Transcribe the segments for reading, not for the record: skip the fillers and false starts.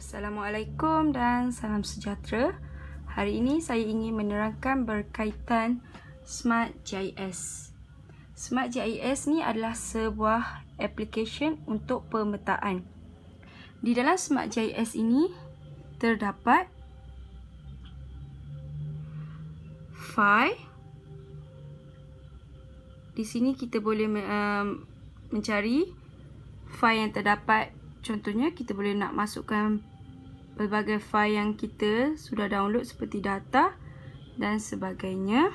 Assalamualaikum dan salam sejahtera. Hari ini saya ingin menerangkan berkaitan SmartGIS. SmartGIS ni adalah sebuah aplikasi untuk pemetaan. Di dalam SmartGIS ini terdapat file. Di sini kita boleh mencari file yang terdapat. Contohnya kita boleh nak masukkan pelbagai file yang kita sudah download seperti data dan sebagainya.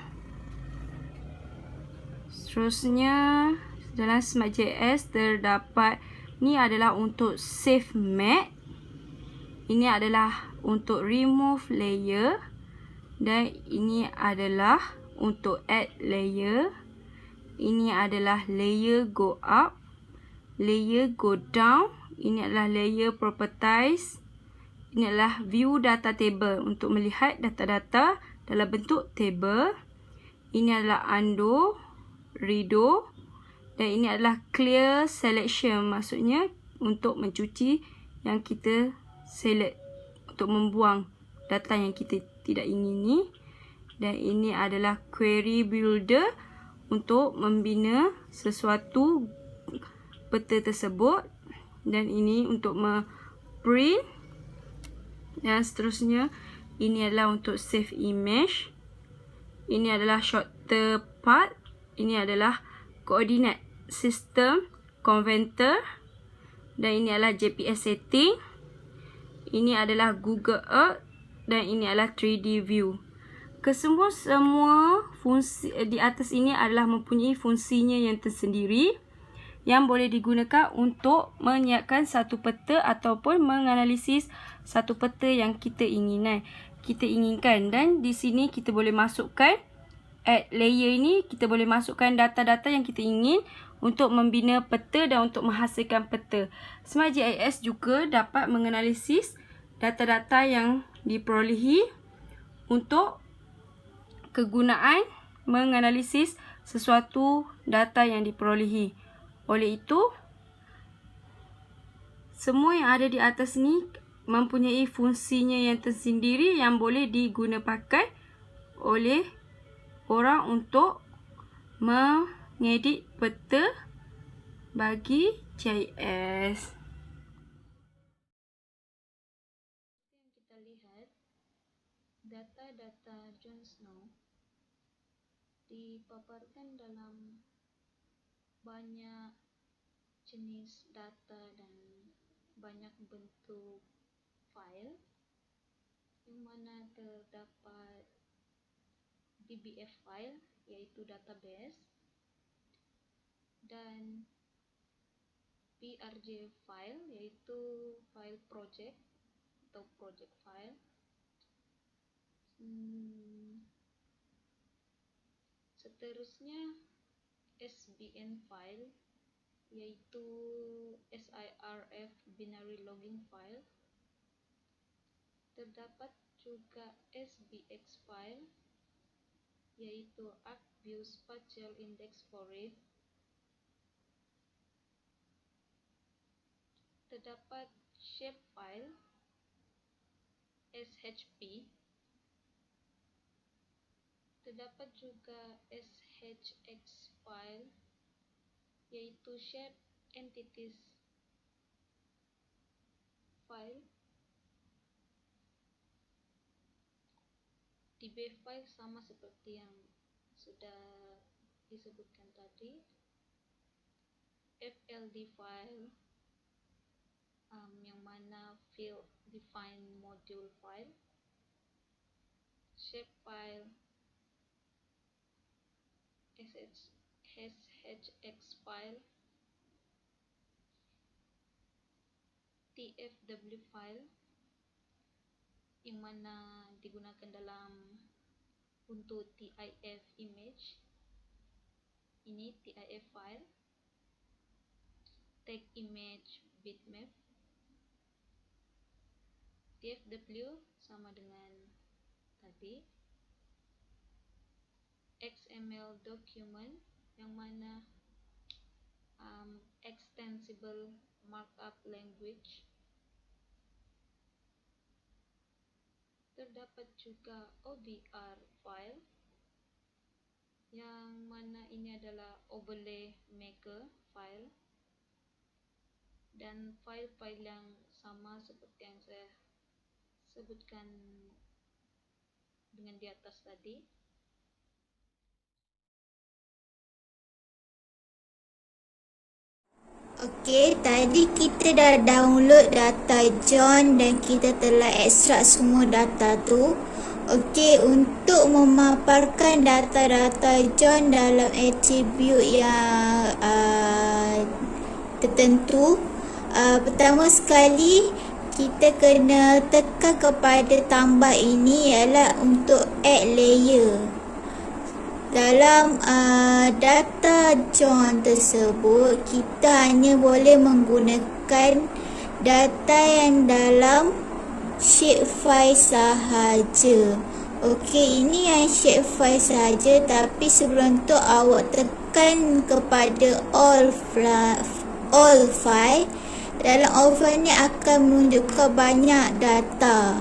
Seterusnya dalam SmartGIS terdapat, ni adalah untuk save map, ini adalah untuk remove layer, dan ini adalah untuk add layer. Ini adalah layer go up, layer go down. Ini adalah layer properties. Ini adalah view data table untuk melihat data-data dalam bentuk table. Ini adalah undo, redo, dan ini adalah clear selection, maksudnya untuk mencuci yang kita select, untuk membuang data yang kita tidak ingini. Dan ini adalah query builder untuk membina sesuatu peta tersebut, dan ini untuk print. Dan seterusnya ini adalah untuk save image. Ini adalah shorter path. Ini adalah coordinate system converter, dan ini adalah GPS setting. Ini adalah Google Earth, dan ini adalah 3D view. Semua fungsi di atas ini adalah mempunyai fungsinya yang tersendiri, yang boleh digunakan untuk menyiapkan satu peta ataupun menganalisis satu peta yang kita inginkan. Dan di sini kita boleh masukkan add layer ini, kita boleh masukkan data-data yang kita ingin untuk membina peta dan untuk menghasilkan peta. SmartGIS juga dapat menganalisis data-data yang diperolehi untuk kegunaan menganalisis sesuatu data yang diperolehi. Oleh itu, semua yang ada di atas ni mempunyai fungsinya yang tersendiri yang boleh digunakan oleh orang untuk mengedit peta bagi GIS. Yang kita lihat, data-data Jon Snow dipaparkan dalam banyak jenis data dan banyak bentuk file, yang mana terdapat DBF file, yaitu database, dan PRJ file, yaitu file project atau project file. Seterusnya SBN file, yaitu SIRF binary logging file. Terdapat juga SBX file, yaitu ArcView Spatial Index Foreign. Terdapat shape file, SHP. Terdapat juga SHX file, yaitu shape entities file. DB file sama seperti yang sudah disebutkan tadi. FLD file, yang mana field define module file. Shape file, SHX file. TFW file, yang mana digunakan untuk TIF image. Ini TIF file. Tag image bitmap. TFW sama dengan tadi. XML document, yang mana extensible markup language. terdapat juga OBR file, yang mana ini adalah overlay maker file, dan file-file yang sama seperti yang saya sebutkan dengan di atas tadi. Okey, tadi kita dah download data John dan kita telah ekstrak semua data tu. Okey, untuk memaparkan data-data John dalam atribut yang tertentu, pertama sekali kita kena tekan kepada tambah ini ialah untuk add layer. Dalam data John tersebut, kita hanya boleh menggunakan data yang dalam shapefile sahaja. Okey, ini yang shapefile sahaja, tapi sebelum tu awak tekan kepada all file. Dalam all file ni akan menunjukkan banyak data,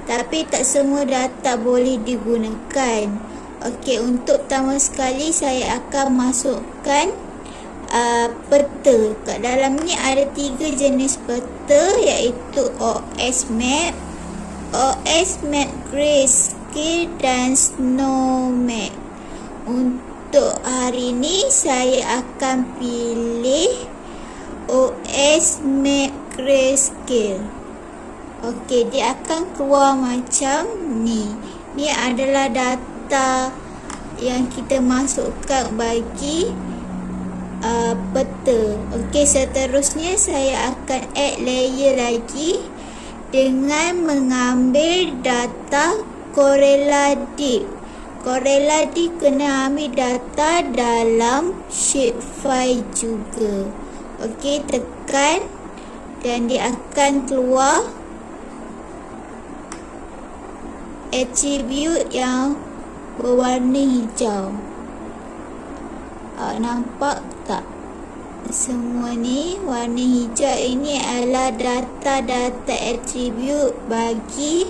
tapi tak semua data boleh digunakan. Okey, untuk pertama sekali saya akan masukkan peta. Kat dalam ni ada 3 jenis peta, iaitu OS Map, OS Map Grayscale dan Snow Map. Untuk hari ni saya akan pilih OS Map Grayscale. Okey, dia akan keluar macam ni. Ni adalah data yang kita masukkan bagi peta. Okey, seterusnya saya akan add layer lagi dengan mengambil data Corella Deep. Corella Deep kena ambil data dalam shapefile juga. Okey, tekan dan dia akan keluar atribut yang berwarna hijau. Nampak tak? Semua ni warna hijau ini adalah data-data atribut bagi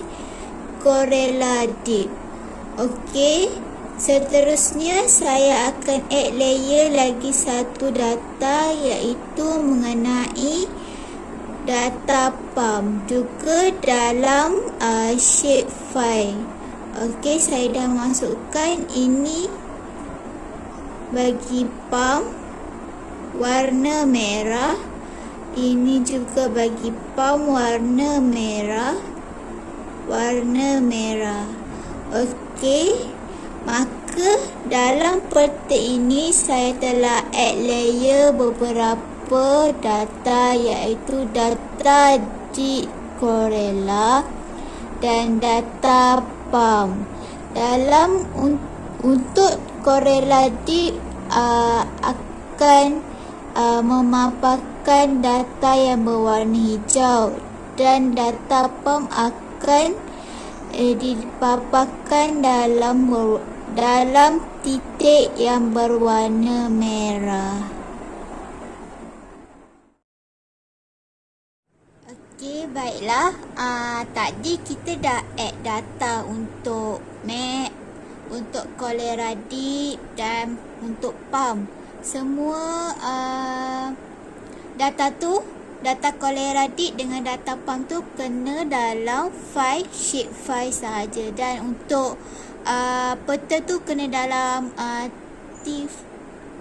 Corella Deep. Okey, seterusnya saya akan add layer lagi satu data, iaitu mengenai data pump juga dalam shapefile. Okey, saya dah masukkan ini bagi pump warna merah. Ini juga bagi pump warna merah. Okey, maka dalam peta ini saya telah add layer beberapa data, iaitu data di Corella dan data pump. Dalam untuk Corella Deep akan memaparkan data yang berwarna hijau, dan data pump akan dipaparkan dalam titik yang berwarna merah. Okey, baiklah. Tadi kita dah add data untuk map, untuk Corella Deep dan untuk pump. Semua data tu, data Corella Deep dengan data pump tu kena dalam file shapefile sahaja, dan untuk peta tu kena dalam TIFF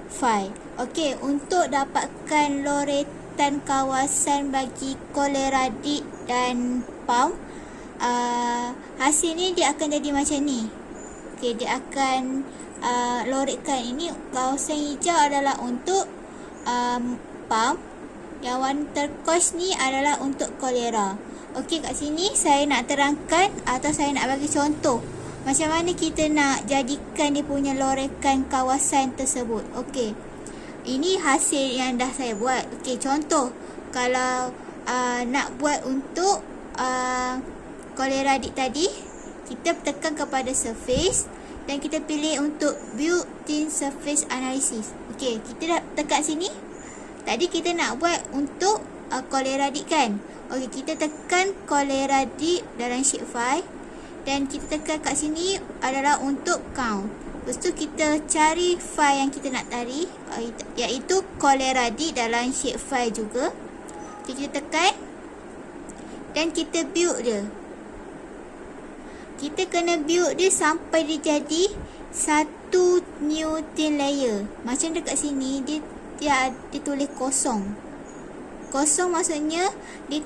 file. Okey, untuk dapatkan loretan kawasan bagi Corella Deep dan pump, hasil ni dia akan jadi macam ni. Okey, dia akan loretkan. Ini kawasan hijau adalah untuk pump, yang warna turquoise ni adalah untuk Corella. Okey, kat sini saya nak terangkan atau saya nak bagi contoh macam mana kita nak jadikan dia punya lorekan kawasan tersebut. Okey, ini hasil yang dah saya buat. Okey, contoh kalau nak buat untuk Corella Deep tadi, kita tekan kepada surface dan kita pilih untuk built-in surface analysis. Okey, kita dah tekan sini. Tadi kita nak buat untuk Corella Deep kan. Okey, kita tekan Corella Deep dalam shapefile Dan kita tekan kat sini adalah untuk count. Lepas tu kita cari file yang kita nak tarik, iaitu Cholera D dalam shapefile juga. Kita tekan dan kita build dia. Kita kena build dia sampai dia jadi satu new thin layer. Macam dekat sini dia tulis kosong. Kosong maksudnya dia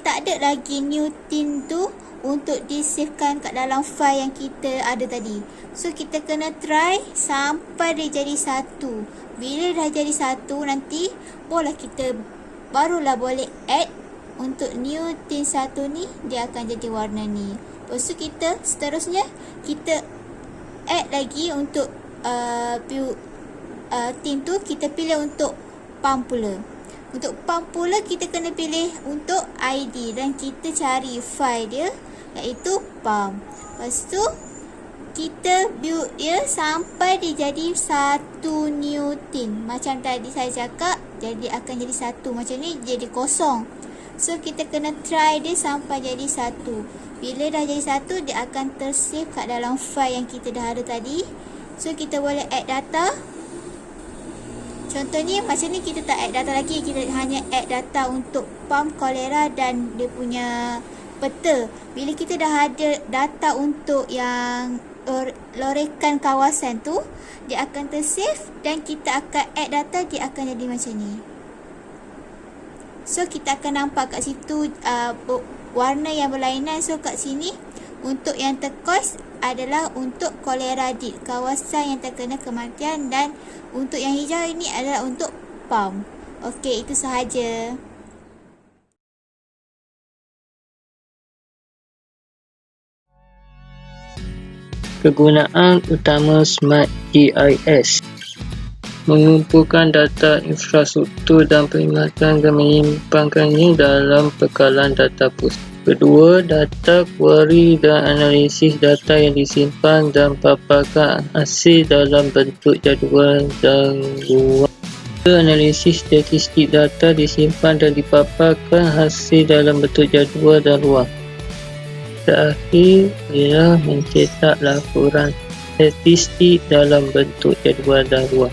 tak ada lagi new thin tu untuk disavekan kat dalam file yang kita ada tadi. So kita kena try sampai dia jadi satu. Bila dah jadi satu, nanti barulah boleh add untuk new thin satu ni, dia akan jadi warna ni. Lepas tu kita seterusnya kita add lagi untuk thin tu, kita pilih untuk pump pula. Untuk pump pula kita kena pilih untuk ID dan kita cari file dia, iaitu pump. Lepas tu kita build dia sampai dia jadi satu new thin. Macam tadi saya cakap, jadi akan jadi satu. Macam ni jadi kosong. So kita kena try dia sampai jadi satu. Bila dah jadi satu, dia akan tersave kat dalam file yang kita dah ada tadi. So kita boleh add data. Contohnya macam ni, kita tak add data lagi, kita hanya add data untuk pump, cholera dan dia punya peta. Bila kita dah ada data untuk yang lorekan kawasan tu, dia akan tersave dan kita akan add data, dia akan jadi macam ni. So kita akan nampak kat situ warna yang berlainan. So kat sini untuk yang turquoise adalah untuk cholera D, kawasan yang terkena kematian, dan untuk yang hijau ini adalah untuk pump. Okey, itu sahaja. Kegunaan utama Smart GIS: mengumpulkan data infrastruktur dan perkhidmatan dan menyimpankannya dalam bekalan data pusat. Kedua, data query dan analisis data yang disimpan dan paparkan hasil dalam bentuk jadual dan ruang. Analisis statistik data disimpan dan dipaparkan hasil dalam bentuk jadual dan ruang. Terakhir ialah mencetak laporan statistik dalam bentuk jadual dan ruang.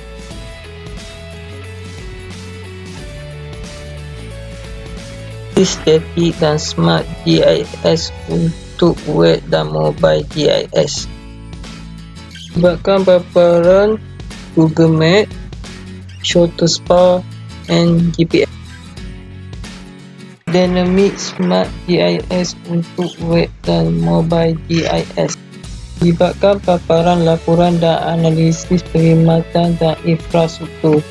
Static dan Smart GIS untuk web dan mobile GIS. Libatkan paparan Google Maps, Shutterstock and GPS. Dynamic Smart GIS untuk web dan mobile GIS. Libatkan paparan laporan dan analisis perkhidmatan dan infrastruktur.